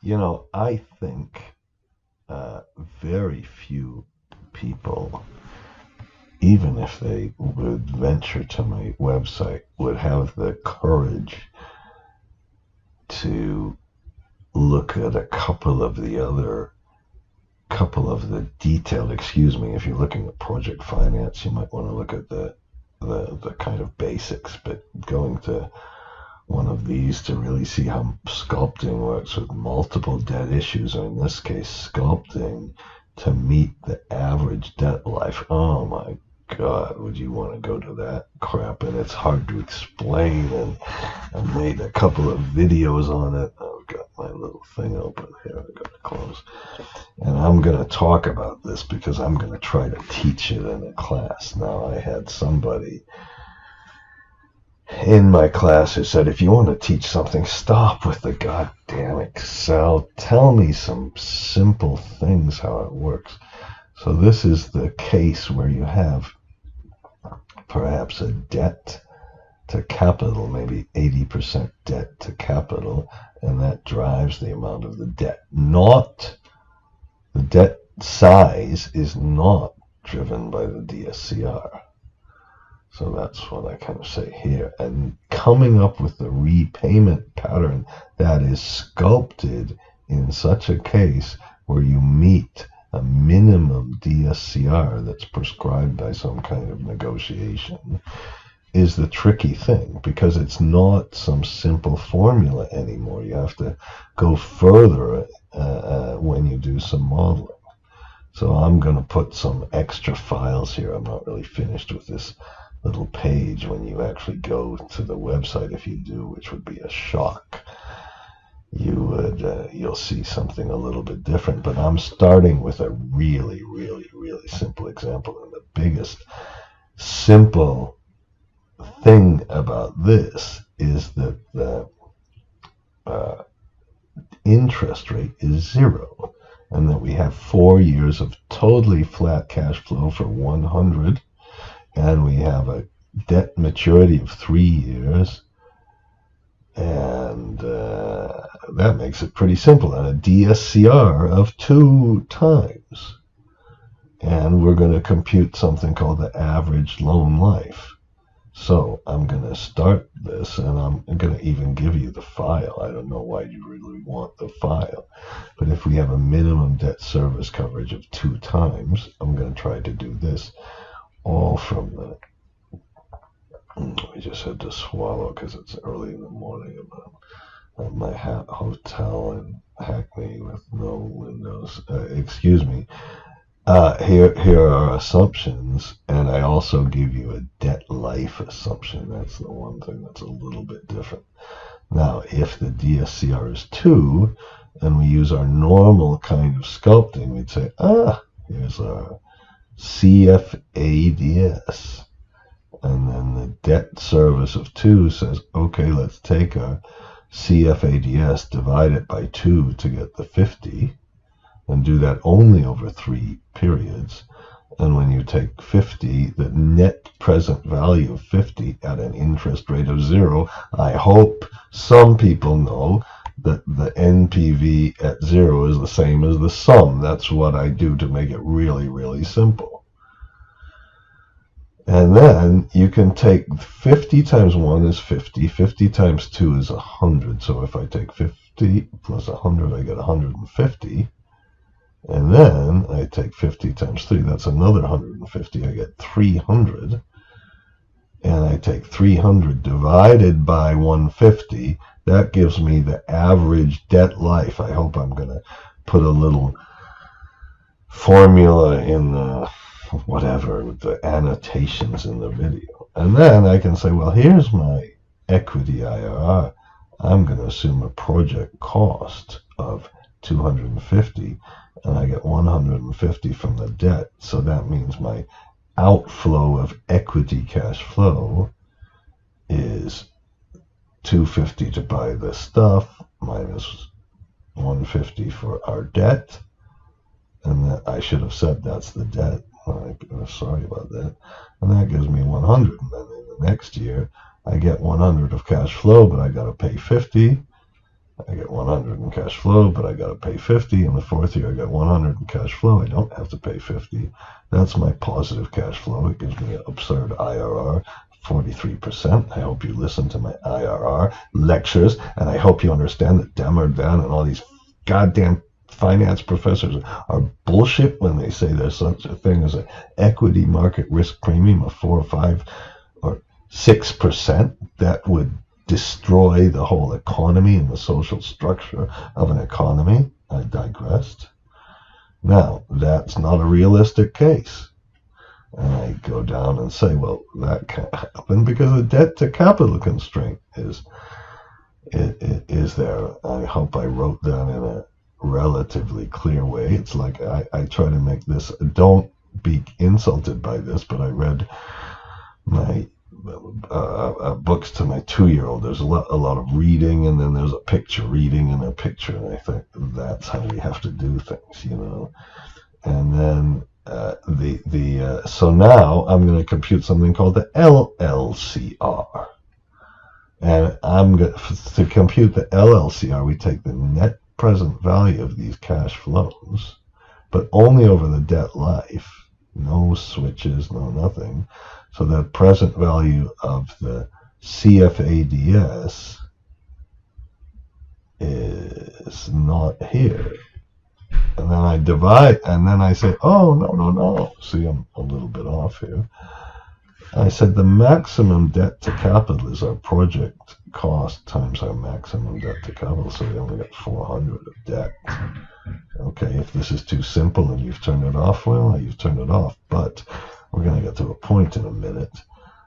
I think very few people, even if they would venture to my website, would have the courage to look at a couple of the detailed, excuse me, if you're looking at project finance, you might want to look at the kind of basics, but going to one of these to really see how sculpting works with multiple debt issues, or in this case, sculpting to meet the average debt life. Oh my God, would you want to go to that crap? And it's hard to explain. And I made a couple of videos on it. I've got my little thing open here. I've got to close. And I'm going to talk about this because I'm going to try to teach it in a class. Now, I had somebody in my class who said, if you want to teach something, stop with the goddamn Excel. Tell me some simple things, how it works. So this is the case where you have perhaps a debt to capital, maybe 80% debt to capital, and that drives the amount of the debt. Not the debt size is not driven by the DSCR. So that's what I kind of say here. And coming up with the repayment pattern that is sculpted in such a case where you meet a minimum DSCR that's prescribed by some kind of negotiation is the tricky thing, because it's not some simple formula anymore. You have to go further when you do some modeling. So I'm going to put some extra files here. I'm not really finished with this little page. When you actually go to the website, if you do, which would be a shock, you'll see something a little bit different. But I'm starting with a really, really, really simple example. And the biggest simple thing about this is that the interest rate is 0, and that we have 4 years of totally flat cash flow for 100, and we have a debt maturity of 3 years, and that makes it pretty simple, and a DSCR of 2 times. And we're going to compute something called the average loan life. So I'm going to start this, and I'm going to even give you the file. I don't know why you really want the file. But if we have a minimum debt service coverage of 2 times, I'm going to try to do this all from the... I just had to swallow because it's early in the morning. I'm at my hotel in Hackney with no windows. Excuse me. Here are assumptions, and I also give you a debt life assumption. That's the one thing that's a little bit different. Now, if the DSCR is 2, and we use our normal kind of sculpting, we'd say, here's our CFADS. And then the debt service of 2 says, okay, let's take our CFADS, divide it by 2 to get the 50, and do that only over 3 periods. And when you take 50, the net present value of 50 at an interest rate of 0, I hope some people know that the NPV at 0 is the same as the sum. That's what I do to make it really, really simple. And then you can take 50 times 1 is 50, 50 times 2 is 100. So if I take 50 plus 100, I get 150. And then I take 50 times 3, that's another 150, I get 300. And I take 300 divided by 150, that gives me the average debt life. I hope I'm going to put a little formula in the, whatever, the annotations in the video. And then I can say, well, here's my equity IRR. I'm going to assume a project cost of 250, and I get 150 from the debt. So that means my outflow of equity cash flow is 250 to buy this stuff minus 150 for our debt. And that I should have said that's the debt. Sorry about that. And that gives me 100. And then in the next year, I get 100 of cash flow, but I got to pay 50. I get 100 in cash flow, but I got to pay 50. In the fourth year, I got 100 in cash flow. I don't have to pay 50. That's my positive cash flow. It gives me an absurd IRR, 43%. I hope you listen to my IRR lectures, and I hope you understand that Demmer, Dan, and all these goddamn finance professors are bullshit when they say there's such a thing as an equity market risk premium of 4 or 5 or 6%. That would destroy the whole economy and the social structure of an economy. I digressed. Now, that's not a realistic case. And I go down and say, well, that can't happen because the debt to capital constraint is there. I hope I wrote that in a relatively clear way. It's like I try to make this, don't be insulted by this, but I read my books to my 2-year-old. There's a lot of reading, and then there's a picture reading and a picture, and I think that's how we have to do things, you know. And then so now I'm going to compute something called the LLCR, and I'm going to compute the LLCR. We take the net present value of these cash flows, but only over the debt life. No switches, no nothing. So the present value of the CFADS is not here. And then I divide, and then I say, oh, no. See, I'm a little bit off here. I said the maximum debt to capital is our project cost times our maximum debt to capital. So we only got 400 of debt. Okay, if this is too simple and you've turned it off, well, you've turned it off. But we're going to get to a point in a minute.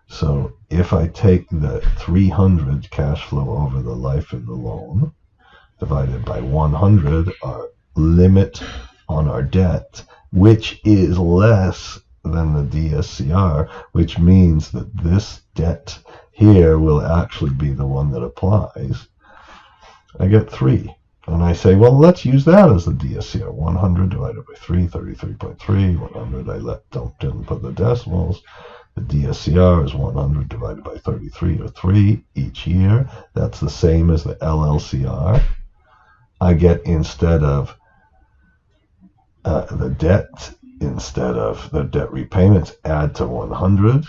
So if I take the 300 cash flow over the life of the loan, divided by 100, our limit on our debt, which is less than the DSCR, which means that this debt here will actually be the one that applies, I get 3. And I say, well, let's use that as the DSCR. 100 divided by 3, 33.3. 100, didn't put the decimals. The DSCR is 100 divided by 33, or 3 each year. That's the same as the LLCR. I get, instead of the debt, instead of the debt repayments, add to 100.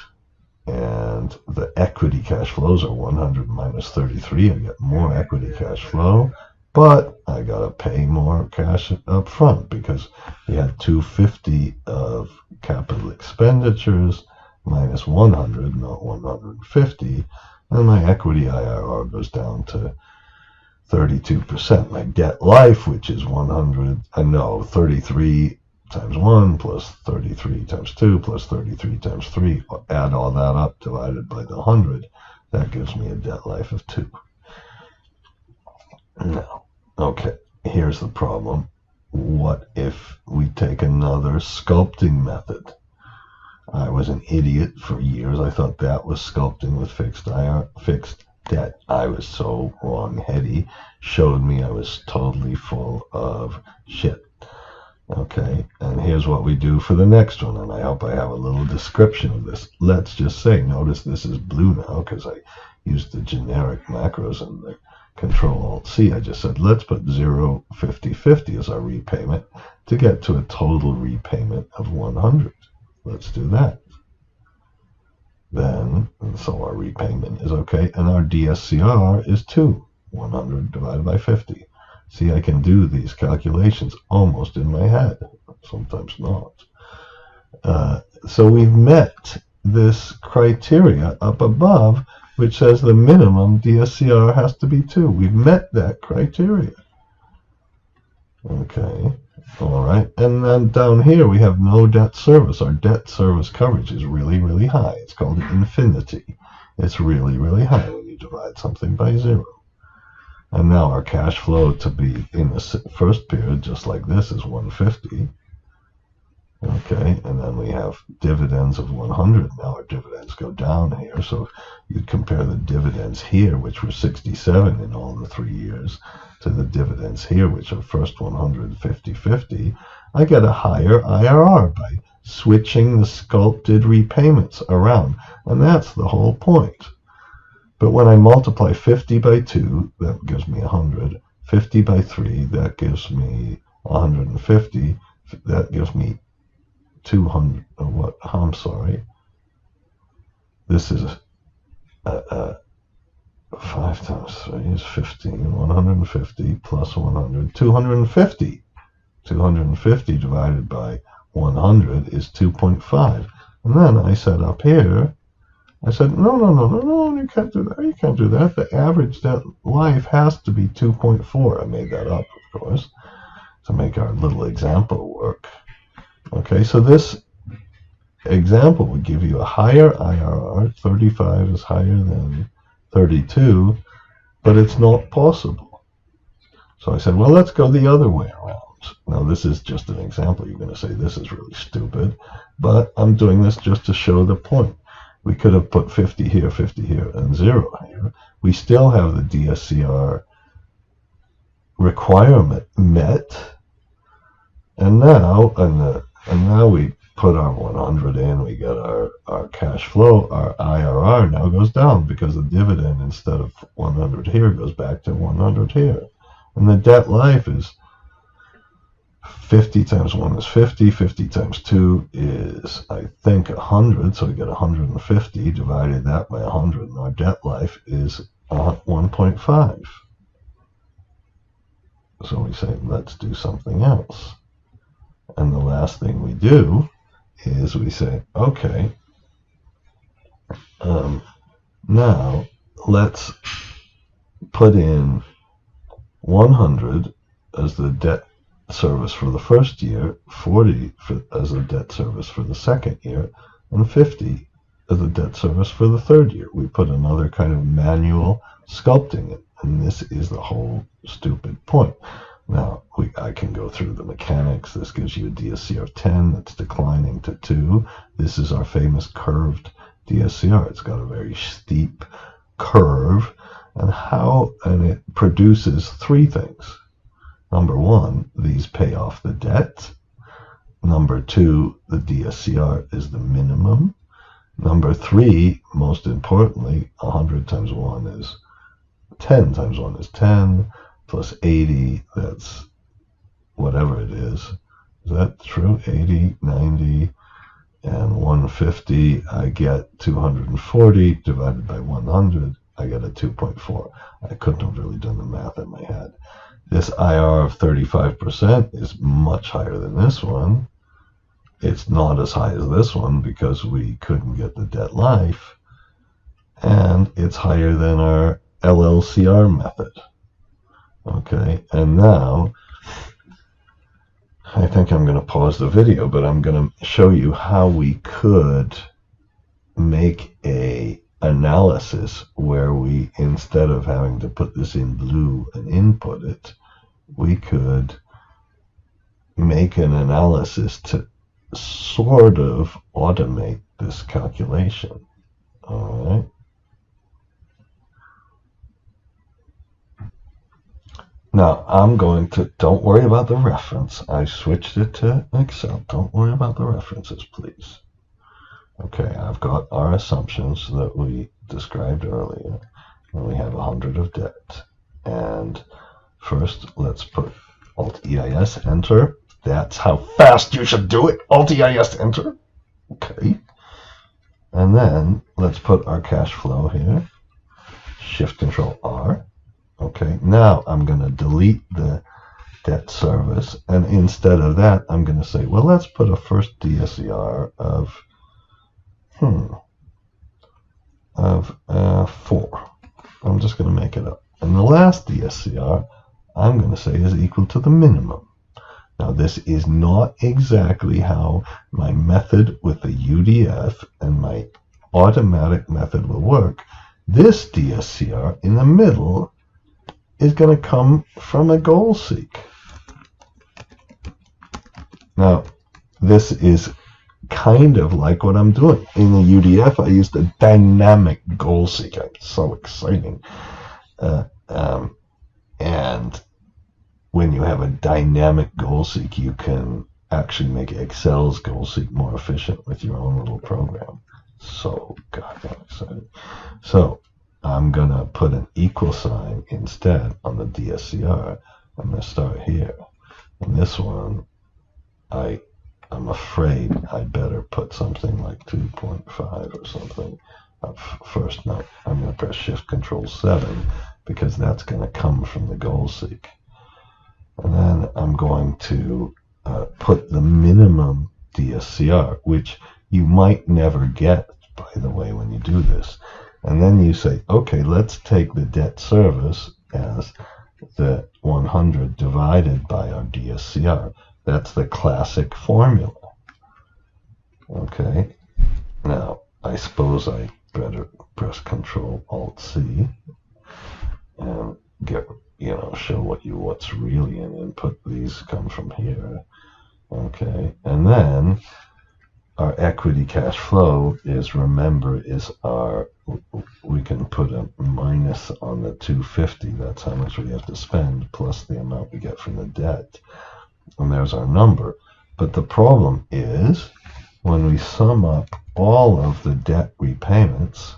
And the equity cash flows are 100 minus 33. I get more equity cash flow. But I got to pay more cash up front because we had 250 of capital expenditures minus 100, not 150. And my equity IRR goes down to 32%. My debt life, which is 33 times 1 plus 33 times 2 plus 33 times 3, add all that up divided by the 100, that gives me a debt life of 2. Now, okay, here's the problem. What if we take another sculpting method? I was an idiot for years. I thought that was sculpting with fixed debt. I was so wrong-heady. Showed me I was totally full of shit. Okay, and here's what we do for the next one, and I hope I have a little description of this. Let's just say, notice this is blue now because I used the generic macros and the Control-Alt-C. I just said, let's put 0, 50, 50 as our repayment to get to a total repayment of 100. Let's do that. Then, so our repayment is okay, and our DSCR is 2, 100 divided by 50. See, I can do these calculations almost in my head, sometimes not. So we've met this criteria up above, which says the minimum DSCR has to be 2. We've met that criteria. Okay, all right. And then down here we have no debt service. Our debt service coverage is really, really high. It's called infinity. It's really, really high when you divide something by 0. And now our cash flow to be in the first period, just like this, is 150. Okay, and then we have dividends of 100. Now our dividends go down here. So you'd compare the dividends here, which were 67 in all the 3 years, to the dividends here, which are first 100, 50, 50. I get a higher IRR by switching the sculpted repayments around. And that's the whole point. But when I multiply 50 by 2, that gives me 100. 50 by 3, that gives me 150. That gives me 200. What? I'm sorry. This is 5 times 3 is 15. 150 plus 100. 250. 250 divided by 100 is 2.5. And then I said up here, I said, no, you can't do that. You can't do that. The average debt life has to be 2.4. I made that up, of course, to make our little example work. Okay, so this example would give you a higher IRR. 35 is higher than 32, but it's not possible. So I said, well, let's go the other way around. Now, this is just an example. You're going to say this is really stupid, but I'm doing this just to show the point. We could have put 50 here, and 0 here. We still have the DSCR requirement met, and now we put our 100 in. We get our cash flow. Our IRR now goes down because the dividend, instead of 100 here, goes back to 100 here, and the debt life is 50 times 1 is 50. 50 times 2 is, I think, 100. So we get 150, divided that by 100, and our debt life is 1.5. So we say, let's do something else. And the last thing we do is we say, okay, now let's put in 100 as the debt service for the first year, 40 as a debt service for the second year, and 50 as a debt service for the third year. We put another kind of manual sculpting in, and this is the whole stupid point. Now, I can go through the mechanics. This gives you a DSCR 10 that's declining to 2. This is our famous curved DSCR. It's got a very steep curve, and it produces 3 things. Number 1, these pay off the debt. Number 2, the DSCR is the minimum. Number 3, most importantly, 100 times 1 is 10 times 1 is 10, plus 80, that's whatever it is. Is that true? 80, 90, and 150, I get 240 divided by 100, I get a 2.4. I couldn't have really done the math in my head. This IR of 35% is much higher than this one. It's not as high as this one because we couldn't get the debt life. And it's higher than our LLCR method. Okay, and now I think I'm going to pause the video, but I'm going to show you how we could make a analysis where we, instead of having to put this in blue and input it, we could make an analysis to sort of automate this calculation. All right. Now, I'm going to, don't worry about the reference. I switched it to Excel. Don't worry about the references, please. Okay, I've got our assumptions that we described earlier. And we have 100 of debt. And first, let's put Alt-EIS, enter. That's how fast you should do it. Alt-EIS, enter. Okay. And then, let's put our cash flow here. Shift-Control-R. Okay, now I'm going to delete the debt service, and instead of that, I'm going to say, well, let's put a first DSCR of 4. I'm just going to make it up. And the last DSCR, I'm going to say is equal to the minimum. Now, this is not exactly how my method with the UDF and my automatic method will work. This DSCR in the middle is going to come from a goal seek. Now, this is kind of like what I'm doing. In the UDF, I used a dynamic goal seek. It's so exciting. And when you have a dynamic goal seek, you can actually make Excel's goal seek more efficient with your own little program. So, God, I'm excited. So, I'm going to put an equal sign instead on the DSCR. I'm going to start here. And this one, I'm afraid I better put something like 2.5 or something up first. No, I'm going to press Shift Control 7 because that's going to come from the goal seek. And then I'm going to put the minimum DSCR, which you might never get, by the way, when you do this. And then you say, okay, let's take the debt service as the 100 divided by our DSCR. That's the classic formula. Okay, now I suppose I better press Control Alt C and get, show what's really in input. These come from here. Okay, and then our equity cash flow is our, we can put a minus on the 250. That's how much we have to spend plus the amount we get from the debt. And there's our number. But the problem is when we sum up all of the debt repayments,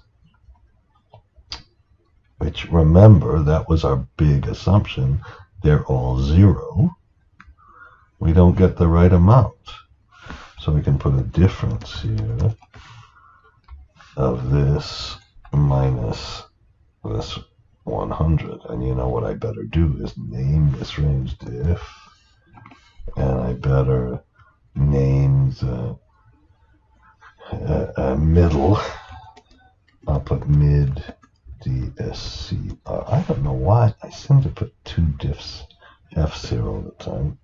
which, remember, that was our big assumption, they're all zero, we don't get the right amount. So we can put a difference here of this minus this 100. And you know what I better do is name this range diff. And I better name the middle. I'll put mid DSCR. I don't know why. I seem to put two diffs F0 all the time.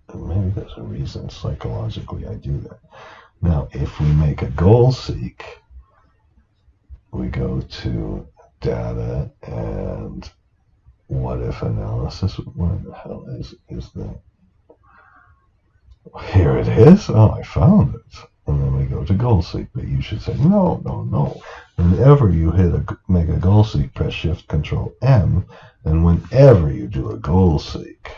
And maybe there's a reason psychologically I do that. Now, if we make a goal seek, we go to data and what if analysis. Where the hell is that? Here it is. Oh, I found it. And then we go to goal seek. But you should say, no. Whenever you make a goal seek, press Shift Control M. And whenever you do a goal seek,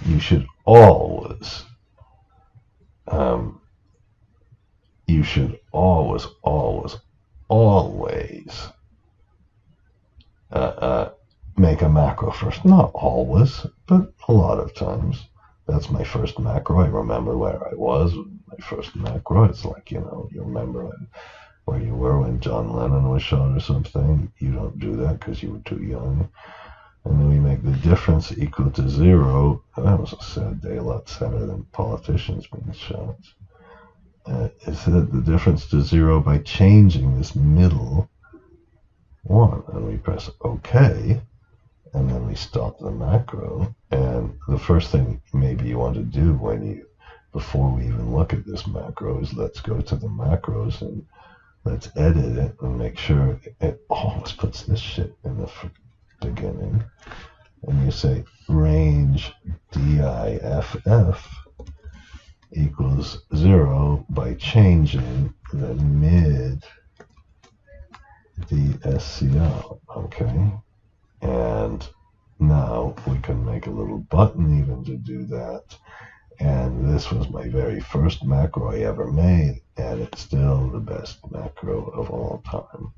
you should always make a macro first. Not always, but a lot of times. That's my first macro. I remember where I was. My first macro. It's like, you remember where you were when John Lennon was shot or something. You don't do that because you were too young. And then we make the difference equal to 0. That was a sad day, a lot sadder than politicians being shot. It said the difference to 0 by changing this middle 1. And we press OK. And then we stop the macro. And the first thing maybe you want to do before we even look at this macro is let's go to the macros and let's edit it and make sure it always puts this shit in the beginning. And you say range DIFF equals 0 by changing the mid DSCR. Okay. And now we can make a little button even to do that. And this was my very first macro I ever made, and it's still the best macro of all time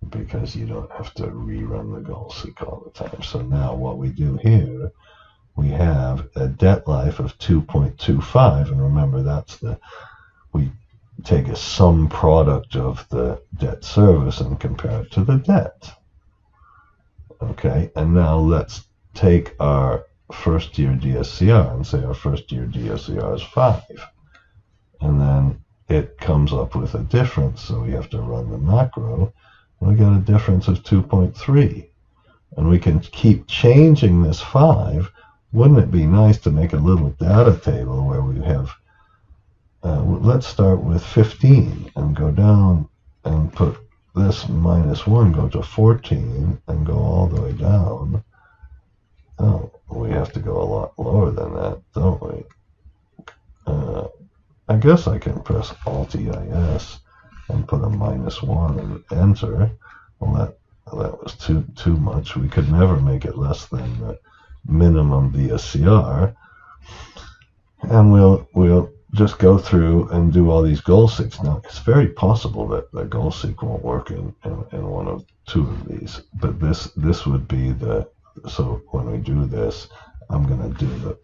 because you don't have to rerun the goal seek all the time. So now what we do here, we have a debt life of 2.25, and remember we take a sum product of the debt service and compare it to the debt. Okay, and now let's take our first year DSCR and say our first year DSCR is 5. And then it comes up with a difference, so we have to run the macro. And we get a difference of 2.3. And we can keep changing this 5. Wouldn't it be nice to make a little data table where we have, let's start with 15 and go down and put this -1, go to 14 and go all the way down. Oh, we have to go a lot lower than that, don't we? I guess I can press Alt-EIS and put a -1 and enter. Well, that was too much. We could never make it less than the minimum DSCR. And we'll just go through and do all these goal seeks. Now, it's very possible that the goal seek won't work in one of two of these, but this would be the, so when we do this, I'm going to do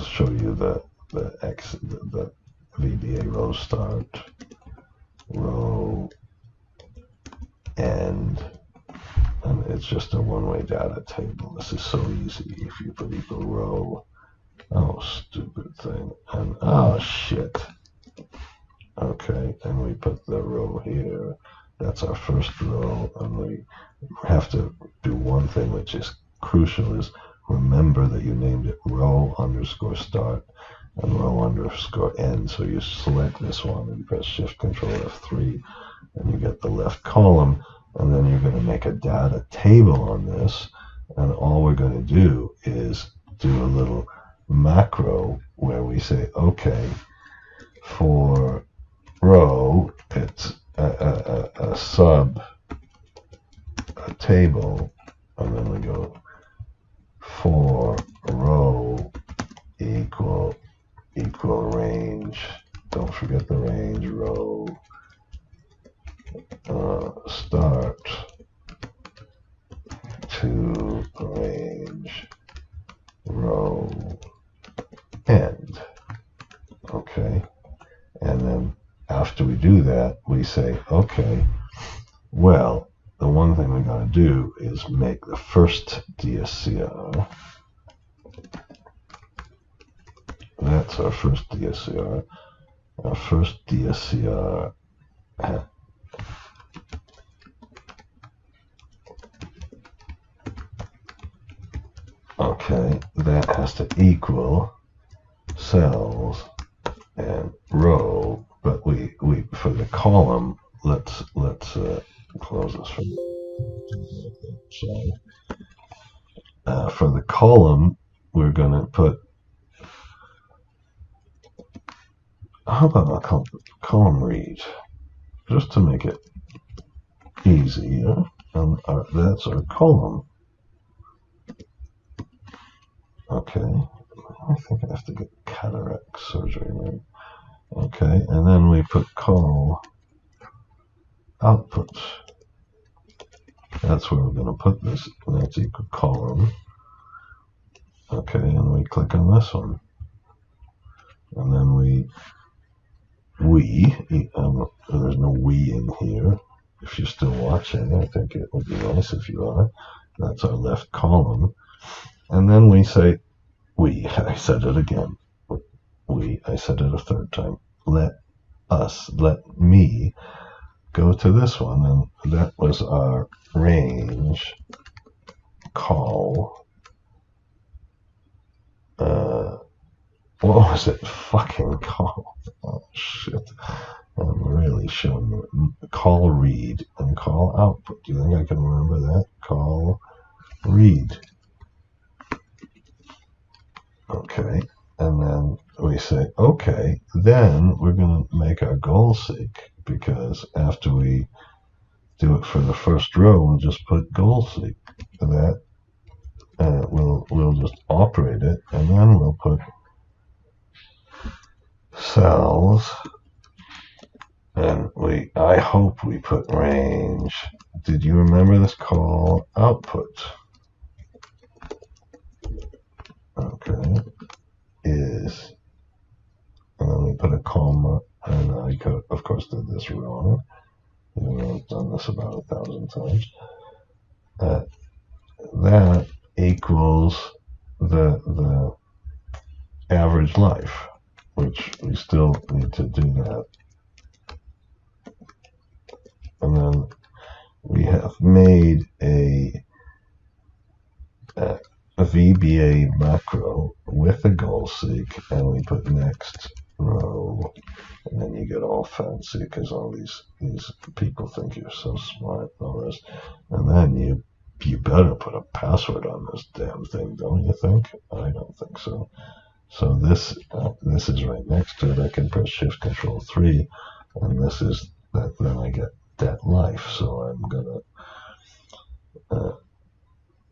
show you the VBA row start, row end, and it's just a one-way data table. This is so easy. If you put equal row, oh, stupid thing, and oh, shit. Okay, and we put the row here. That's our first row, and we have to do one thing which is crucial, is remember that you named it row underscore start and row underscore end. So you select this one and press Shift Control F3, and you get the left column, and then you're going to make a data table on this, and all we're going to do is do a little macro where we say, okay, for row, it's a sub, a table, and then we go for row equal range. Don't forget the range, row start to range row end. Okay, and then after we do that, we say, okay, well, the one thing we got to do is make the first DSCR. That's our first DSCR. Our first DSCR okay, that has to equal cells and row, but we for the column, let's close this from for the column, we're going to put, how about a column read, just to make it easier, and that's our column. Okay, I think I have to get cataract surgery, right? Okay, and then we put call output. That's where we're going to put this. That's equal column. Okay, and we click on this one. And then there's no we in here. If you're still watching, I think it would be nice if you are. That's our left column. And then we say, I said it again. I said it a third time. Let me go to this one, and that was our range call. What was it? Fucking call. Oh, shit. I'm really showing you. Call read and call output. Do you think I can remember that? Call read. Okay. And then we say, okay, then we're going to make our goal seek, because after we do it for the first row, we'll just put goal seek. That we'll just operate it, and then we'll put cells, and I hope we put range. Did you remember this call output? Okay, is, and then we put a comma, and I could, of course, did this wrong. I've done this about 1,000 times. That equals the average life, which we still need to do that. And then we have made a VBA macro with a goal seek, and we put next row, and then you get all fancy because all these people think you're so smart and all this, and then you better put a password on this damn thing, don't you think? I don't think so. So this is right next to it. I can press Shift Control 3, and this is that. Then I get debt life. So I'm gonna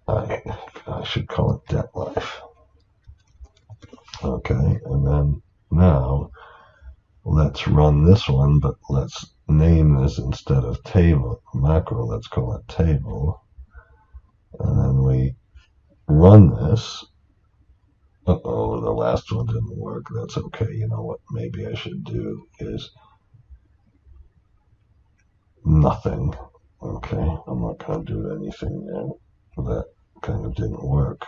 I should call it debt life. Okay, and then now let's run this one, but let's name this instead of table macro, let's call it table. And then we run this. Uh-oh, the last one didn't work. That's okay. You know what maybe I should do is nothing. Okay, I'm not going to do anything there. That kind of didn't work.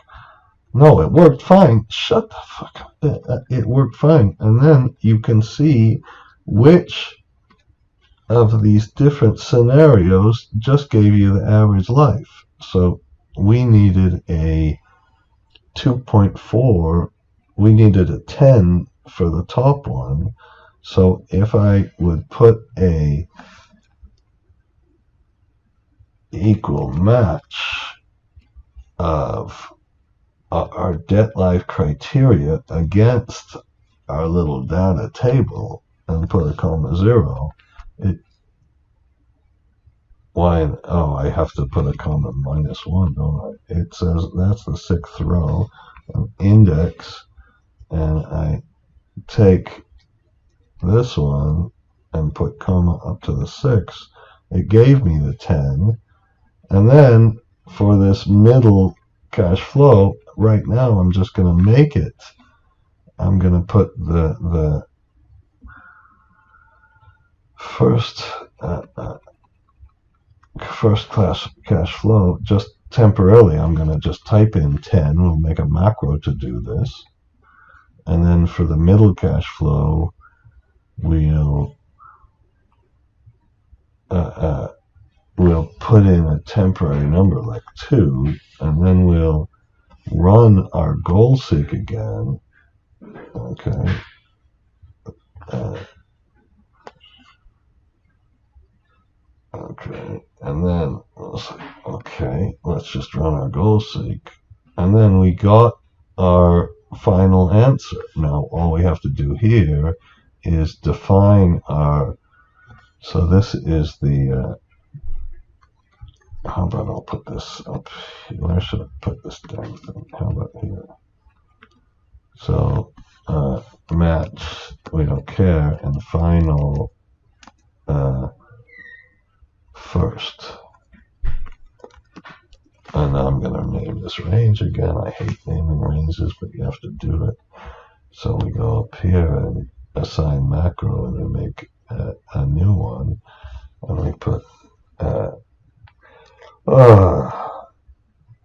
No, it worked fine. Shut the fuck up. It worked fine. And then you can see which of these different scenarios just gave you the average life. So we needed a 2.4. We needed a 10 for the top one. So if I would put a equal match of our debt life criteria against our little data table and put a comma 0, I have to put a comma -1, don't I? It says that's the 6th row, an index, and I take this one and put comma up to the 6. It gave me the 10. And then for this middle cash flow, right now I'm just going to make it. I'm going to put the first class cash flow just temporarily. I'm going to just type in 10. We'll make a macro to do this. And then for the middle cash flow, we'll put in a temporary number like 2, and then we'll run our goal seek again. Okay. Okay, and then we'll say, okay, let's just run our goal seek. And then we got our final answer. Now, all we have to do here is define our, so this is the, how about I'll put this up here? Where should I put this damn thing? How about here? So, match, we don't care, and final first. And I'm going to name this range again. I hate naming ranges, but you have to do it. So we go up here and assign macro, and we make a new one, and we put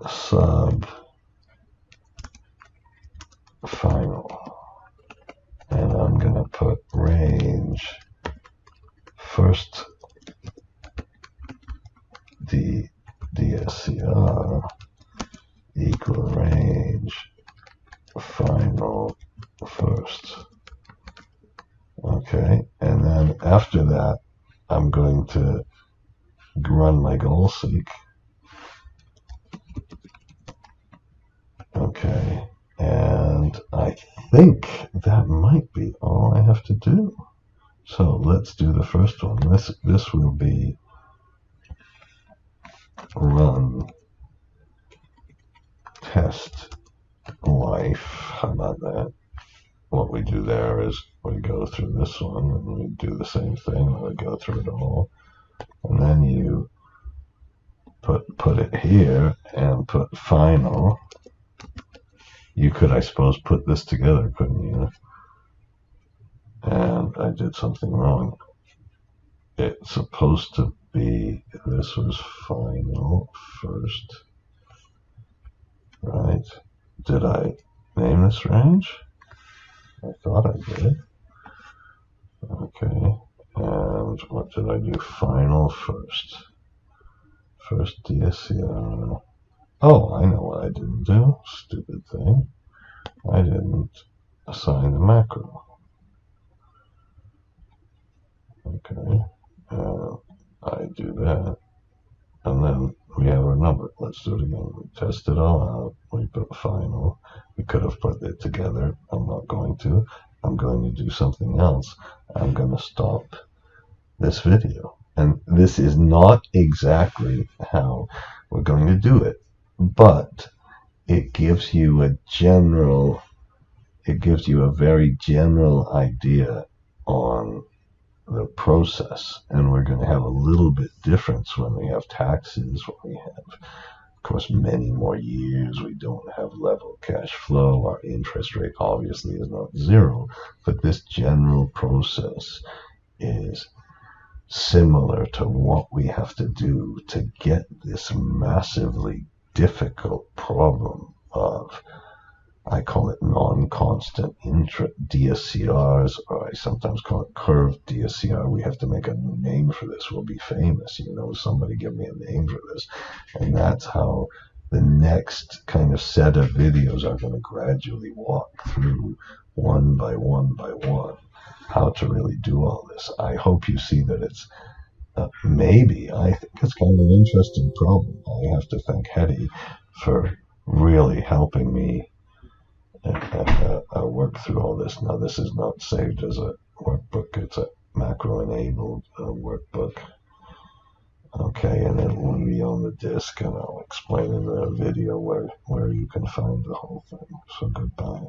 sub final, and I'm going to put range first DSCR equal range final first. Okay, and then after that, I'm going to run my goal seek. Okay, and I think that might be all I have to do. So let's do the first one. This will be run test life. How about that? What we do there is we go through this one and we do the same thing. We go through it all, and then you put it here and put final. You could, I suppose, put this together, couldn't you? And I did something wrong. It's supposed to be, this was final first, right? Did I name this range? I thought I did. Okay, and what did I do? Final first. First DSCR. Oh, I know what I didn't do. Stupid thing. I didn't assign the macro. Okay, I do that, and then we have our number. Let's do it again. We test it all out. We put final. We could have put it together. I'm not going to. I'm going to do something else. I'm going to stop this video. And this is not exactly how we're going to do it, but it gives you a very general idea on the process, and we're going to have a little bit difference when we have taxes, when we have, of course, many more years. We don't have level cash flow. Our interest rate obviously is not zero, but this general process is similar to what we have to do to get this massively difficult problem of, I call it non-constant DSCRs, or I sometimes call it curved DSCR. We have to make a new name for this. We'll be famous. Somebody give me a name for this. And that's how the next kind of set of videos are going to gradually walk through one by one by one how to really do all this. I hope you see that it's maybe, I think it's kind of an interesting problem. I have to thank Hetty for really helping me work through all this. Now, this is not saved as a workbook. It's a macro-enabled workbook. Okay, and it will be on the disk, and I'll explain in the video where you can find the whole thing. So goodbye.